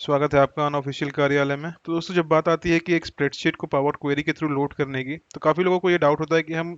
स्वागत है आपका अनऑफिशियल कार्यालय में। तो दोस्तों जब बात आती है कि एक स्प्रेडशीट को पावर क्वेरी के थ्रू लोड करने की, तो काफ़ी लोगों को ये डाउट होता है कि हम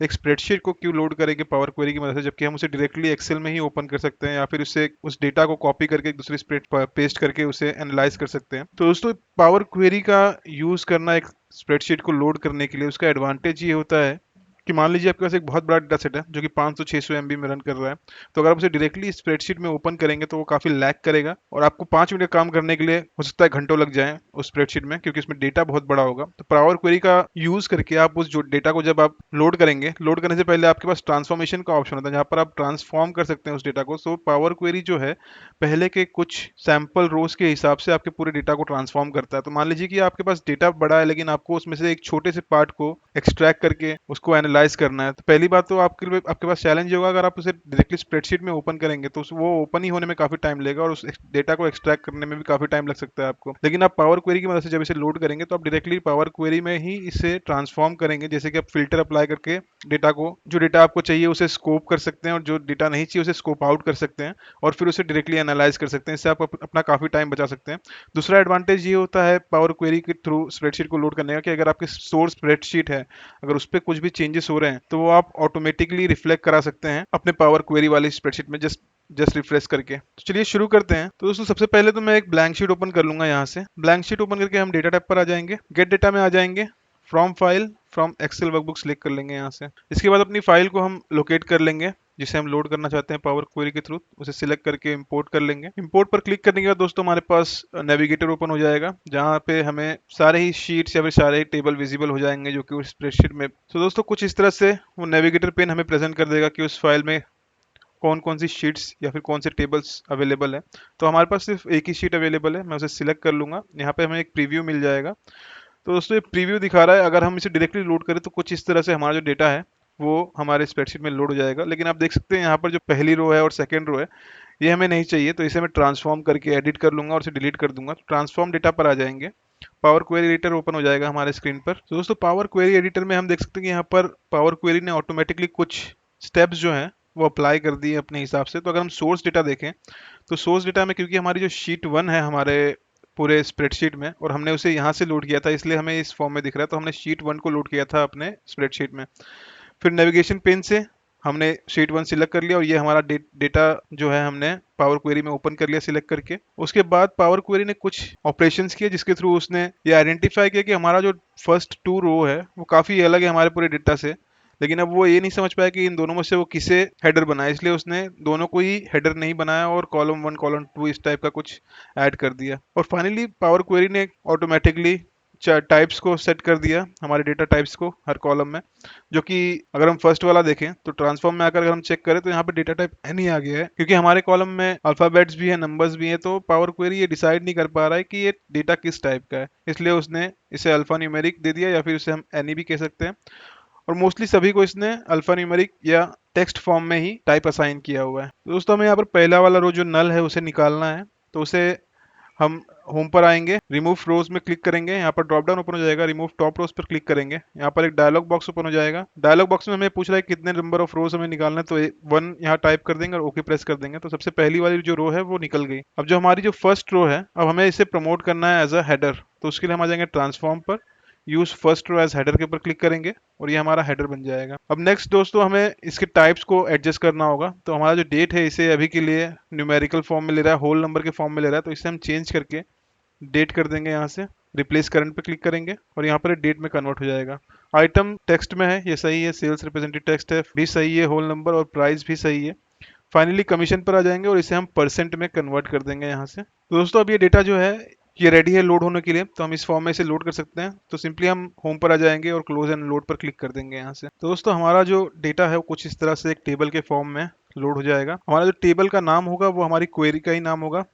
एक स्प्रेडशीट को क्यों लोड करेंगे पावर क्वेरी की मदद से, जबकि हम उसे डायरेक्टली एक्सेल में ही ओपन कर सकते हैं या फिर उससे उस डेटा को कॉपी करके एक दूसरी स्प्रेड पेस्ट करके उसे एनालाइज कर सकते हैं। तो दोस्तों पावर क्वेरी का यूज़ करना एक स्प्रेडशीट को लोड करने के लिए, उसका एडवांटेज ये होता है कि मान लीजिए आपके पास एक बहुत बड़ा डेटा सेट है जो कि 500-600 एमबी में रन कर रहा है। तो अगर आप उसे डायरेक्टली स्प्रेडशीट में ओपन करेंगे तो वो काफ़ी लैग करेगा और आपको 5 मिनट काम करने के लिए हो सकता है घंटों लग जाए उस स्प्रेडशीट में, क्योंकि उसमें डेटा बहुत बड़ा होगा। तो पावर क्वेरी का यूज़ करके आप उस जो डेटा को जब आप लोड करेंगे, लोड करने से पहले आपके पास ट्रांसफॉर्मेशन का ऑप्शन होता है जहाँ पर आप ट्रांसफॉर्म कर सकते हैं उस डेटा को। सो पावर क्वेरी जो है पहले के कुछ सैंपल रोज के हिसाब से आपके पूरे डेटा को ट्रांसफॉर्म करता है। तो मान लीजिए कि आपके पास डेटा बड़ा है लेकिन आपको उसमें से एक छोटे से पार्ट को एक्सट्रैक्ट करके उसको एनालाइज करना है। तो पहली बात तो आपके पास चैलेंज होगा, अगर आप उसे डायरेक्टली स्प्रेडशीट में ओपन करेंगे तो वो ओपन ही होने में काफी टाइम लगेगा और उस डेटा को एक्सट्रैक्ट करने में भी काफी टाइम लग सकता है आपको। लेकिन आप पावर क्वेरी की मदद से जब इसे लोड करेंगे तो आप डायरेक्टली पावर क्वेरी में ही इसे ट्रांसफॉर्म करेंगे, जैसे कि आप फिल्टर अप्लाई करके डेटा को, जो डेटा आपको चाहिए उसे स्कोप कर सकते हैं और जो डेटा नहीं चाहिए उसे स्कोप आउट कर सकते हैं और फिर उसे डायरेक्टली एनालाइज कर सकते हैं। इससे आप अपना काफी टाइम बचा सकते हैं। दूसरा एडवांटेज ये होता है पावर क्वेरी के थ्रू स्प्रेडशीट को लोड करने का कि अगर आपकी सोर्स स्प्रेडशीट है, अगर उस पर कुछ भी चेंजेस हो रहे हैं तो वो आप ऑटोमेटिकली रिफ्लेक्ट करा सकते हैं अपने पावर क्वेरी वाली स्प्रेडशीट में, जस्ट रिफ्रेश करके। तो चलिए शुरू करते हैं। तो दोस्तों सबसे पहले तो मैं एक ब्लैंक शीट ओपन कर लूंगा। यहाँ से ब्लैंक शीट ओपन करके हम डेटा टैब पर आ जाएंगे, गेट डेटा में आ जाएंगे, from file from Excel workbook select कर लेंगे यहाँ से। इसके बाद अपनी फाइल को हम लोकेट कर लेंगे जिसे हम लोड करना चाहते हैं पावर क्वेरी के थ्रू, उसे सिलेक्ट करके इंपोर्ट कर लेंगे। इंपोर्ट पर क्लिक करने के बाद दोस्तों हमारे पास नेविगेटर ओपन हो जाएगा जहाँ पे हमें सारे ही शीट्स या फिर सारे ही टेबल विजिबल हो जाएंगे जो कि उस स्प्रेडशीट में। तो दोस्तों कुछ इस तरह से वो नेविगेटर पेन हमें प्रेजेंट कर देगा कि उस फाइल में कौन कौन सी शीट्स या फिर कौन से टेबल्स अवेलेबल है। तो हमारे पास सिर्फ एक ही शीट अवेलेबल है, मैं उसे सिलेक्ट कर लूंगा। यहाँ पे हमें एक प्रीव्यू मिल जाएगा। तो दोस्तों ये प्रीव्यू दिखा रहा है, अगर हम इसे डायरेक्टली लोड करें तो कुछ इस तरह से हमारा जो डेटा है वो हमारे स्प्रेडशीट में लोड हो जाएगा। लेकिन आप देख सकते हैं यहाँ पर जो पहली रो है और सेकंड रो है ये हमें नहीं चाहिए, तो इसे मैं ट्रांसफॉर्म करके एडिट कर लूंगा और इसे डिलीट कर दूंगा। तो ट्रांसफॉर्म डेटा पर आ जाएंगे, पावर क्वेरी एडिटर ओपन हो जाएगा हमारे स्क्रीन पर। तो दोस्तों पावर क्वेरी एडिटर में हम देख सकते हैं कि यहाँ पर पावर क्वेरी ने ऑटोमेटिकली कुछ स्टेप्स जो हैं वो अप्लाई कर दिए अपने हिसाब से। तो अगर हम सोर्स डेटा देखें तो सोर्स डेटा में, क्योंकि हमारी जो शीट 1 है हमारे पूरे स्प्रेडशीट में और हमने उसे यहाँ से लोड किया था इसलिए हमें इस फॉर्म में दिख रहा है, तो हमने शीट 1 को लोड किया था अपने स्प्रेडशीट में। फिर नेविगेशन पेन से हमने शीट 1 सिलेक्ट कर लिया और ये हमारा डेटा जो है हमने पावर क्वेरी में ओपन कर लिया सिलेक्ट करके। उसके बाद पावर क्वेरी ने कुछ ऑपरेशंस किए जिसके थ्रू उसने ये आइडेंटिफाई किया कि हमारा जो फर्स्ट 2 रो है वो काफ़ी अलग है हमारे पूरे डेटा से। लेकिन अब वो ये नहीं समझ पाया कि इन दोनों में से वो किसे हेडर बनाए, इसलिए उसने दोनों को ही हेडर नहीं बनाया और कॉलम 1 कॉलम 2 इस टाइप का कुछ ऐड कर दिया। और फाइनली पावर क्वेरी ने ऑटोमेटिकली टाइप्स को सेट कर दिया हमारे डेटा टाइप्स को हर कॉलम में, जो कि अगर हम फर्स्ट वाला देखें तो ट्रांसफॉर्म में आकर अगर हम चेक करें तो यहाँ पे डेटा टाइप एन ही आ गया है, क्योंकि हमारे कॉलम में अल्फाबेट्स भी है नंबर्स भी हैं। तो पावर क्वेरी ये डिसाइड नहीं कर पा रहा है कि ये डेटा किस टाइप का है, इसलिए उसने इसे अल्फा न्यूमेरिक दे दिया या फिर उसे हम एनी भी कह सकते हैं। और मोस्टली सभी को इसने अल्फा न्यूमेरिक या टेक्स्ट फॉर्म में ही टाइप असाइन किया हुआ है। तो दोस्तों हमें यहाँ पर पहला वाला रो जो नल है उसे निकालना है। तो उसे हम होम पर आएंगे, रिमूव रोज में क्लिक करेंगे, यहाँ पर ड्रॉप डाउन ओपन हो जाएगा, रिमूव टॉप रोज पर क्लिक करेंगे, यहाँ पर एक डायलॉग बॉक्स ओपन हो जाएगा। डायलॉग बॉक्स में हमें पूछ रहा है कितने नंबर ऑफ रोज हमें निकालना है, तो 1 यहाँ टाइप कर देंगे और ओके प्रेस कर देंगे। तो सबसे पहली वाली जो रो है वो निकल गई। अब जो हमारी जो फर्स्ट रो है, अब हमें इसे प्रमोट करना है एज अ हेडर। तो उसके लिए हम आ जाएंगे ट्रांसफॉर्म पर, use first row as header के ऊपर क्लिक करेंगे और ये हमारा हेडर बन जाएगा। अब नेक्स्ट दोस्तों हमें इसके टाइप्स को एडजस्ट करना होगा। तो हमारा जो डेट है इसे अभी के लिए न्यूमेरिकल फॉर्म में ले रहा है, होल नंबर के फॉर्म में ले रहा है, तो इसे हम चेंज करके डेट कर देंगे। यहाँ से रिप्लेस करंट पे क्लिक करेंगे और यहाँ पर डेट में कन्वर्ट हो जाएगा। आइटम टेक्स्ट में है ये सही है, सेल्स रिप्रेजेंटेटिव टेक्स्ट है भी सही है, होल नंबर और प्राइस भी सही है। फाइनली कमीशन पर आ जाएंगे और इसे हम परसेंट में कन्वर्ट कर देंगे यहाँ से। तो दोस्तों अब ये डेटा जो है ये रेडी है लोड होने के लिए, तो हम इस फॉर्म में इसे लोड कर सकते हैं। तो सिंपली हम होम पर आ जाएंगे और क्लोज एंड लोड पर क्लिक कर देंगे यहाँ से। तो दोस्तों हमारा जो डेटा है वो कुछ इस तरह से एक टेबल के फॉर्म में लोड हो जाएगा। हमारा जो टेबल का नाम होगा वो हमारी क्वेरी का ही नाम होगा।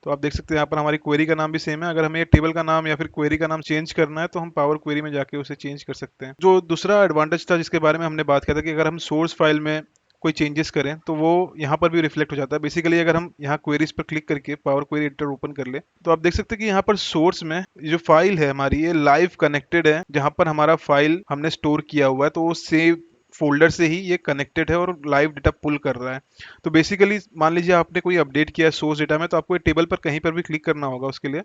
तो आप देख सकते हैं यहाँ पर हमारी क्वेरी का नाम भी सेम है। अगर हमें टेबल का नाम या फिर क्वेरी का नाम चेंज करना है तो हम पावर क्वेरी में जाके उसे चेंज कर सकते हैं। जो दूसरा एडवांटेज था जिसके बारे में हमने बात किया था कि अगर हम सोर्स फाइल में कोई चेंजेस करें तो वो यहाँ पर भी रिफ्लेक्ट हो जाता है। बेसिकली अगर हम यहाँ क्वेरीज पर क्लिक करके पावर क्वेरी एडिटर ओपन कर ले तो आप देख सकते हैं कि यहाँ पर सोर्स में जो फाइल है हमारी ये लाइव कनेक्टेड है, जहाँ पर हमारा फाइल हमने स्टोर किया हुआ है। तो वो सेव फोल्डर से ही ये कनेक्टेड है और लाइव डेटा पुल कर रहा है। तो बेसिकली मान लीजिए आपने कोई अपडेट किया है सोर्स डेटा में, तो आपको ये टेबल पर कहीं पर भी क्लिक करना होगा उसके लिए,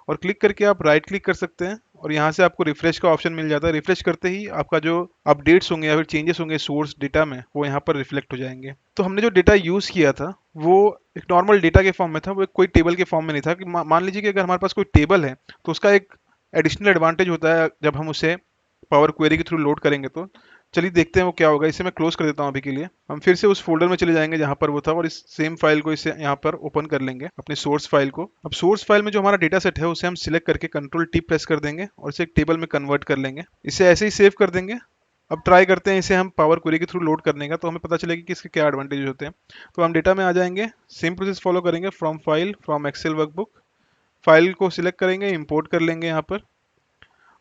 और क्लिक करके आप राइट क्लिक कर सकते हैं और यहाँ से आपको रिफ्रेश का ऑप्शन मिल जाता है। रिफ्रेश करते ही आपका जो अपडेट्स होंगे या फिर चेंजेस होंगे सोर्स डेटा में वो यहाँ पर रिफ्लेक्ट हो जाएंगे। तो हमने जो डेटा यूज़ किया था वो एक नॉर्मल डेटा के फॉर्म में था, वो कोई टेबल के फॉर्म में नहीं था। कि मान लीजिए कि अगर हमारे पास कोई टेबल है तो उसका एक एडिशनल एडवांटेज होता है जब हम उसे पावर क्वेरी के थ्रू लोड करेंगे। तो चलिए देखते हैं वो क्या होगा। इसे मैं क्लोज कर देता हूँ अभी के लिए। हम फिर से उस फोल्डर में चले जाएंगे जहाँ पर वो था और इस सेम फाइल को इसे यहाँ पर ओपन कर लेंगे, अपने सोर्स फाइल को। अब सोर्स फाइल में जो हमारा डेटा सेट है उसे हम सिलेक्ट करके कंट्रोल टी प्रेस कर देंगे और इसे एक टेबल में कन्वर्ट कर लेंगे। इसे ऐसे ही सेव कर देंगे। अब ट्राई करते हैं इसे हम पावर क्वेरी के थ्रू लोड करने का, तो हमें पता चलेगा कि इसके क्या एडवांटेज होते हैं। तो हम डेटा में आ जाएंगे, सेम प्रोसेस फॉलो करेंगे, from file, from Excel workbook, file को सिलेक्ट करेंगे, इंपोर्ट कर लेंगे यहाँ पर।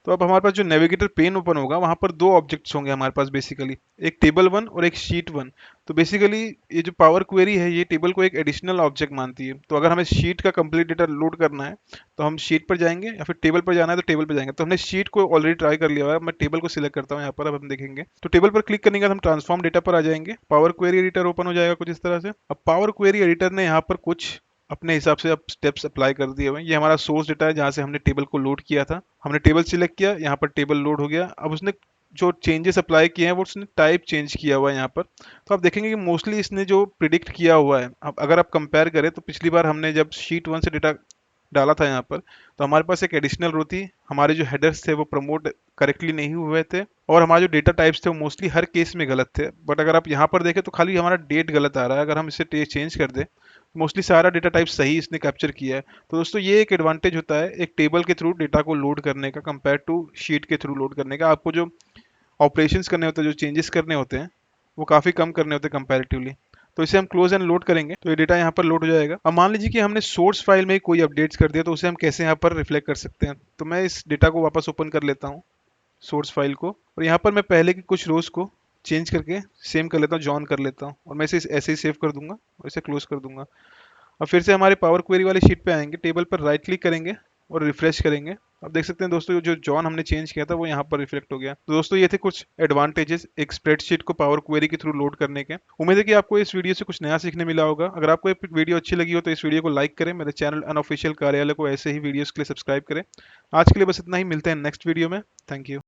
तो अब हमारे पास जो नेविगेटर पेन ओपन होगा वहां पर दो ऑब्जेक्ट्स होंगे हमारे पास बेसिकली, एक टेबल वन और एक शीट वन। तो बेसिकली ये जो पावर क्वेरी है ये टेबल को एक एडिशनल ऑब्जेक्ट मानती है। तो अगर हमें शीट का कंप्लीट डेटा लोड करना है तो हम शीट पर जाएंगे, या फिर टेबल पर जाना है तो टेबल पर जाएंगे। तो हमने शीट को ऑलरेडी ट्राई कर लिया हुआ है, मैं टेबल को सिलेक्ट करता हूँ यहाँ पर। अब हम देखेंगे तो टेबल पर क्लिक करने के बाद हम ट्रांसफॉर्म डेटा पर आ जाएंगे, पावर क्वेरी एडिटर ओपन हो जाएगा कुछ इस तरह से। अब पावर क्वेरी एडिटर ने यहाँ पर कुछ अपने हिसाब से अब स्टेप्स अप्लाई कर दिए हुए हैं। ये हमारा सोर्स डेटा है जहाँ से हमने टेबल को लोड किया था। हमने टेबल सिलेक्ट किया, यहाँ पर टेबल लोड हो गया। अब उसने जो चेंजेस अप्लाई किए हैं वो उसने टाइप चेंज किया हुआ है यहाँ पर। तो आप देखेंगे कि मोस्टली इसने जो प्रिडिक्ट किया हुआ है, अब अगर आप कंपेयर करें तो पिछली बार हमने जब शीट वन से डेटा डाला था यहाँ पर तो हमारे पास एक एडिशनल रो थी, हमारे जो हेडर्स थे वो प्रमोट करेक्टली नहीं हुए थे, और हमारे जो डेटा टाइप्स थे वो मोस्टली हर केस में गलत थे। बट अगर आप यहाँ पर देखें तो खाली हमारा डेट गलत आ रहा है। अगर हम इसे चेंज कर दें, मोस्टली सारा डेटा टाइप सही इसने कैप्चर किया है। तो दोस्तों ये एक एडवांटेज होता है एक टेबल के थ्रू डेटा को लोड करने का कंपेयर टू शीट के थ्रू लोड करने का। आपको जो ऑपरेशंस करने होते हैं, जो चेंजेस करने होते हैं, वो काफ़ी कम करने होते हैं कंपैरेटिवली। तो इसे हम क्लोज एंड लोड करेंगे तो ये डेटा यहाँ पर लोड हो जाएगा। अब मान लीजिए कि हमने सोर्स फाइल में कोई अपडेट्स कर दिया, तो उसे हम कैसे यहाँ पर रिफ्लेक्ट कर सकते हैं। तो मैं इस डेटा को वापस ओपन कर लेता हूँ, सोर्स फाइल को, और यहाँ पर मैं पहले की कुछ रोज को चेंज करके सेम कर लेता हूँ, जॉन कर लेता हूँ, और मैं इसे ऐसे ही सेव कर दूंगा और इसे क्लोज कर दूंगा। अब फिर से हमारे पावर क्वेरी वाली शीट पे आएंगे, टेबल पर राइट क्लिक करेंगे और रिफ्रेश करेंगे। अब देख सकते हैं दोस्तों जो जॉन हमने चेंज किया था वो यहाँ पर रिफ्लेक्ट हो गया। तो दोस्तों ये थे कुछ एडवांटेजेस एक स्प्रेडशीट को पावर क्वेरी के थ्रू लोड करने के। उम्मीद है कि आपको इस वीडियो से कुछ नया सीखने मिला होगा। अगर आपको ये वीडियो अच्छी लगी हो तो इस वीडियो को लाइक करें, मेरे चैनल अनऑफिशियल कार्यालय को ऐसे ही वीडियोस के लिए सब्सक्राइब करें। आज के लिए बस इतना ही, मिलते हैं नेक्स्ट वीडियो में। Thank you.